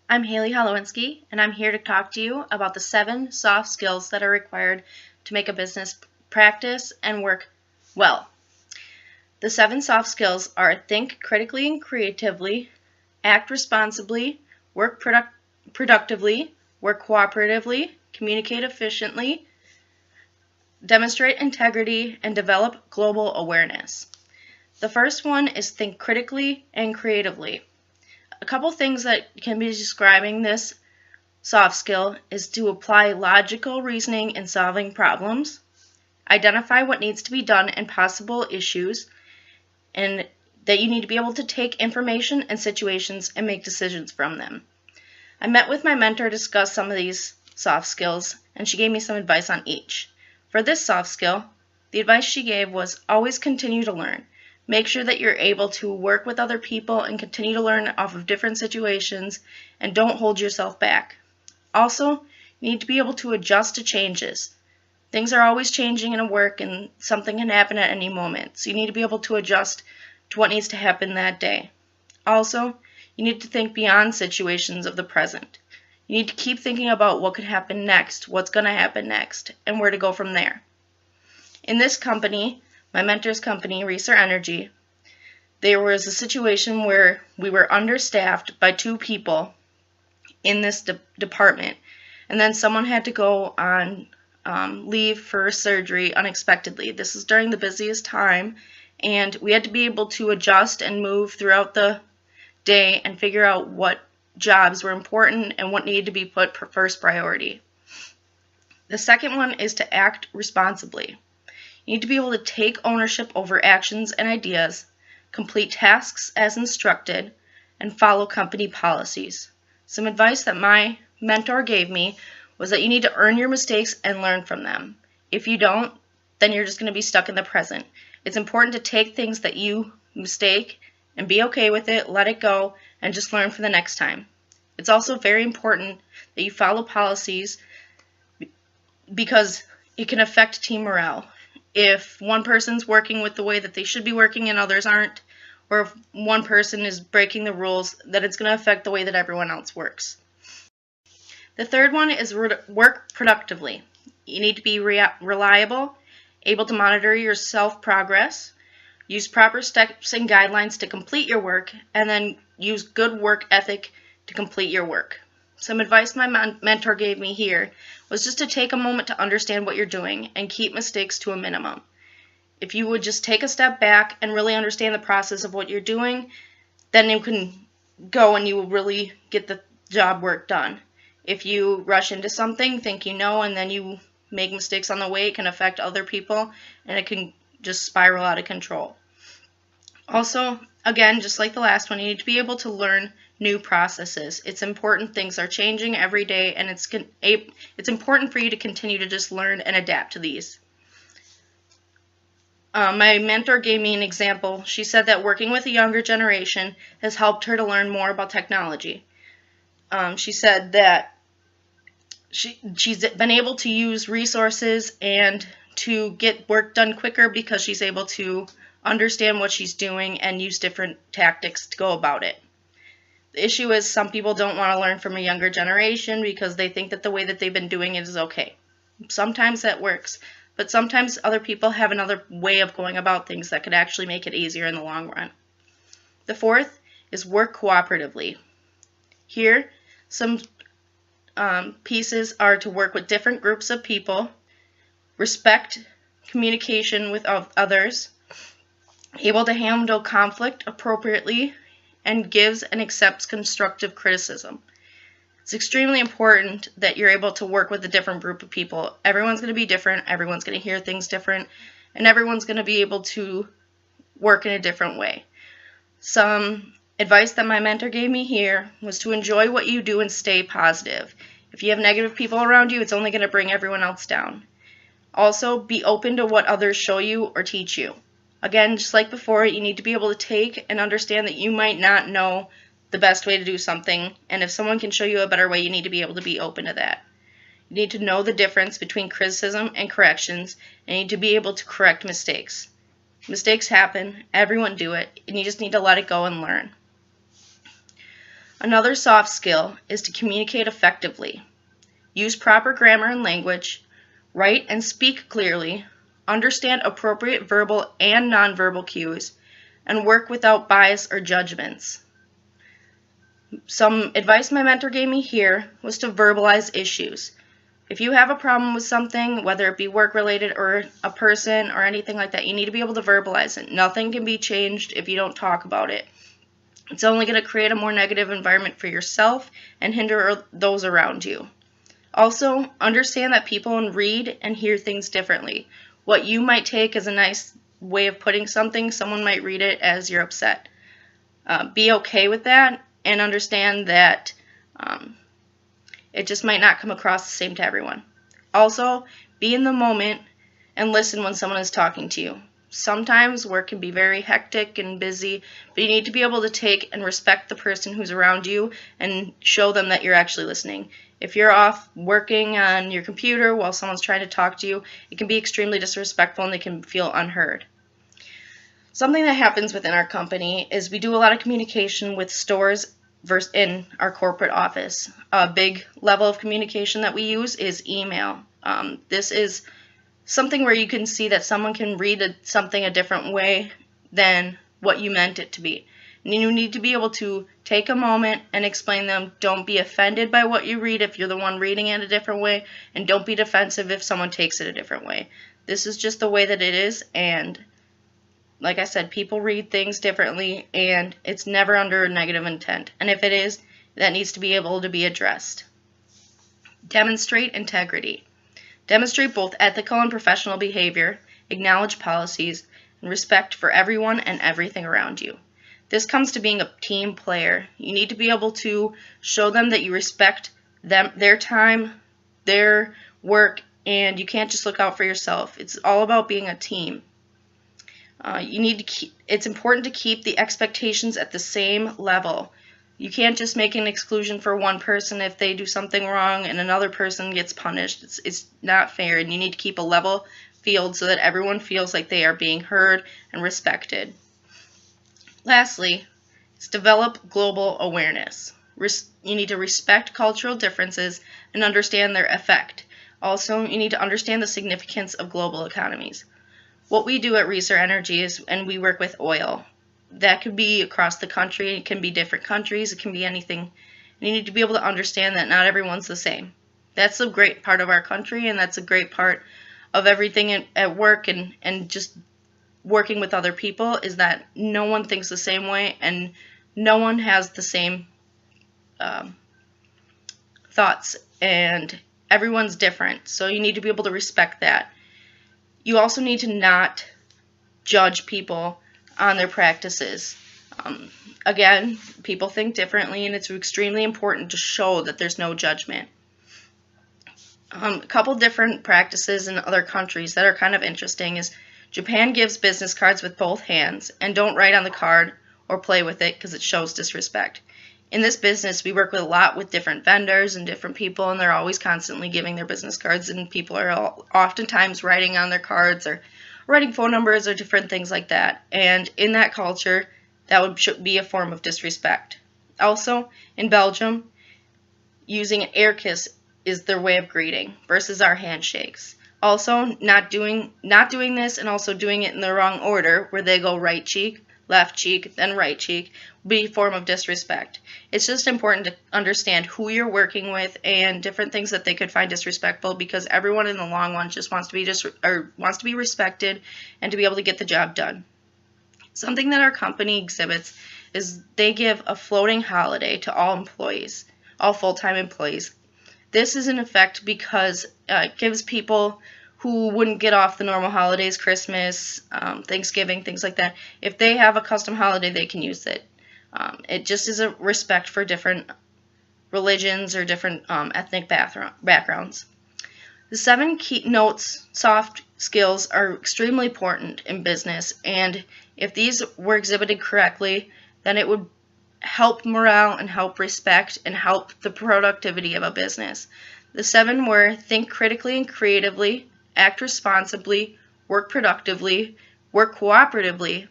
I'm Haley Holowinski, and I'm here to talk to you about the 7 soft skills that are required to make a business practice and work well. The 7 soft skills are think critically and creatively, act responsibly, work productively, work cooperatively, communicate efficiently, demonstrate integrity, and develop global awareness. The first one is think critically and creatively. A couple things that can be describing this soft skill is to apply logical reasoning in solving problems, identify what needs to be done and possible issues, and that you need to be able to take information and situations and make decisions from them. I met with my mentor to discuss some of these soft skills, and she gave me some advice on each. For this soft skill, the advice she gave was always continue to learn. Make sure that you're able to work with other people and continue to learn off of different situations, and don't hold yourself back. Also, you need to be able to adjust to changes. Things are always changing in a work and something can happen at any moment, so you need to be able to adjust to what needs to happen that day. Also, you need to think beyond situations of the present. You need to keep thinking about what could happen next, what's going to happen next, and where to go from there. In this company, my mentor's company, Reeser Energy, there was a situation where we were understaffed by 2 people in this department, and then someone had to go on leave for surgery unexpectedly. This is during the busiest time, and we had to be able to adjust and move throughout the day and figure out what jobs were important and what needed to be put first priority. The second one is to act responsibly. You need to be able to take ownership over actions and ideas, complete tasks as instructed, and follow company policies. Some advice that my mentor gave me was that you need to earn your mistakes and learn from them. If you don't, then you're just going to be stuck in the present. It's important to take things that you mistake and be okay with it, let it go, and just learn for the next time. It's also very important that you follow policies because it can affect team morale. If one person's working with the way that they should be working and others aren't, or if one person is breaking the rules, then it's going to affect the way that everyone else works. The third one is work productively. You need to be reliable, able to monitor your self-progress, use proper steps and guidelines to complete your work, and then use good work ethic to complete your work. Some advice my mentor gave me here was just to take a moment to understand what you're doing and keep mistakes to a minimum. If you would just take a step back and really understand the process of what you're doing, then you can go and you will really get the job work done. If you rush into something, think you know, and then you make mistakes on the way, it can affect other people and it can just spiral out of control. Also, again, just like the last one, you need to be able to learn new processes. It's important. Things are changing every day, and it's important for you to continue to just learn and adapt to these. My mentor gave me an example. She said that working with a younger generation has helped her to learn more about technology. She said that she's been able to use resources and to get work done quicker because she's able to understand what she's doing and use different tactics to go about it. The issue is some people don't want to learn from a younger generation because they think that the way that they've been doing it is okay. Sometimes that works, but sometimes other people have another way of going about things that could actually make it easier in the long run. The fourth is work cooperatively. Here, some pieces are to work with different groups of people, respect communication with others, able to handle conflict appropriately, and gives and accepts constructive criticism. It's extremely important that you're able to work with a different group of people. Everyone's going to be different, everyone's going to hear things different, and everyone's going to be able to work in a different way. Some advice that my mentor gave me here was to enjoy what you do and stay positive. If you have negative people around you, it's only going to bring everyone else down. Also, be open to what others show you or teach you. Again, just like before, you need to be able to take and understand that you might not know the best way to do something, and if someone can show you a better way, you need to be able to be open to that. You need to know the difference between criticism and corrections, and you need to be able to correct mistakes. Mistakes happen, everyone do it, and you just need to let it go and learn. Another soft skill is to communicate effectively. Use proper grammar and language, write and speak clearly, understand appropriate verbal and nonverbal cues, and work without bias or judgments. Some advice my mentor gave me here was to verbalize issues. If you have a problem with something, whether it be work-related or a person or anything like that, you need to be able to verbalize it. Nothing can be changed if you don't talk about it. It's only going to create a more negative environment for yourself and hinder those around you. Also, understand that people read and hear things differently. What you might take as a nice way of putting something, someone might read it as you're upset. Be okay with that and understand that it just might not come across the same to everyone. Also, be in the moment and listen when someone is talking to you. Sometimes work can be very hectic and busy, but you need to be able to take and respect the person who's around you and show them that you're actually listening. If you're off working on your computer while someone's trying to talk to you, it can be extremely disrespectful and they can feel unheard. Something that happens within our company is we do a lot of communication with stores in our corporate office. A big level of communication that we use is email. This is something where you can see that someone can read something a different way than what you meant it to be. And you need to be able to take a moment and explain them. Don't be offended by what you read if you're the one reading it a different way, and don't be defensive if someone takes it a different way. This is just the way that it is, and like I said, people read things differently, and it's never under a negative intent. And if it is, that needs to be able to be addressed. Demonstrate integrity. Demonstrate both ethical and professional behavior, acknowledge policies, and respect for everyone and everything around you. This comes to being a team player. You need to be able to show them that you respect them, their time, their work, and you can't just look out for yourself. It's all about being a team. It's important to keep the expectations at the same level. You can't just make an exclusion for one person if they do something wrong and another person gets punished. It's not fair, and you need to keep a level field so that everyone feels like they are being heard and respected. Lastly, develop global awareness. You need to respect cultural differences and understand their effect. Also, you need to understand the significance of global economies. What we do at Reser Energy is, and we work with oil. That could be across the country, it can be different countries, it can be anything. And you need to be able to understand that not everyone's the same. That's a great part of our country, and that's a great part of everything at work and just working with other people, is that no one thinks the same way and no one has the same thoughts, and everyone's different. So you need to be able to respect that. You also need to not judge people on their practices. Again, people think differently, and it's extremely important to show that there's no judgment. A couple different practices in other countries that are kind of interesting is Japan gives business cards with both hands, and don't write on the card or play with it because it shows disrespect. In this business, we work with a lot with different vendors and different people, and they're always constantly giving their business cards, and people are oftentimes writing on their cards or writing phone numbers or different things like that. And in that culture, that would be a form of disrespect. Also, in Belgium, using an air kiss is their way of greeting versus our handshakes. Also, not doing this and also doing it in the wrong order, where they go right cheek, left cheek, then right cheek, would be a form of disrespect. It's just important to understand who you're working with and different things that they could find disrespectful, because everyone in the long run just wants to be respected and to be able to get the job done. Something that our company exhibits is they give a floating holiday to all employees, all full-time employees. This is in effect because it gives people who wouldn't get off the normal holidays, Christmas, Thanksgiving, things like that. If they have a custom holiday, they can use it. It just is a respect for different religions or different ethnic backgrounds. The 7 keynotes soft skills are extremely important in business, and if these were exhibited correctly, then it would help morale and help respect and help the productivity of a business. The 7 were: think critically and creatively, act responsibly, work productively, work cooperatively,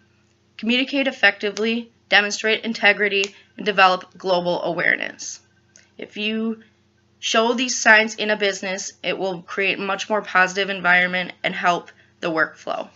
communicate effectively, demonstrate integrity, and develop global awareness. If you show these signs in a business, it will create a much more positive environment and help the workflow.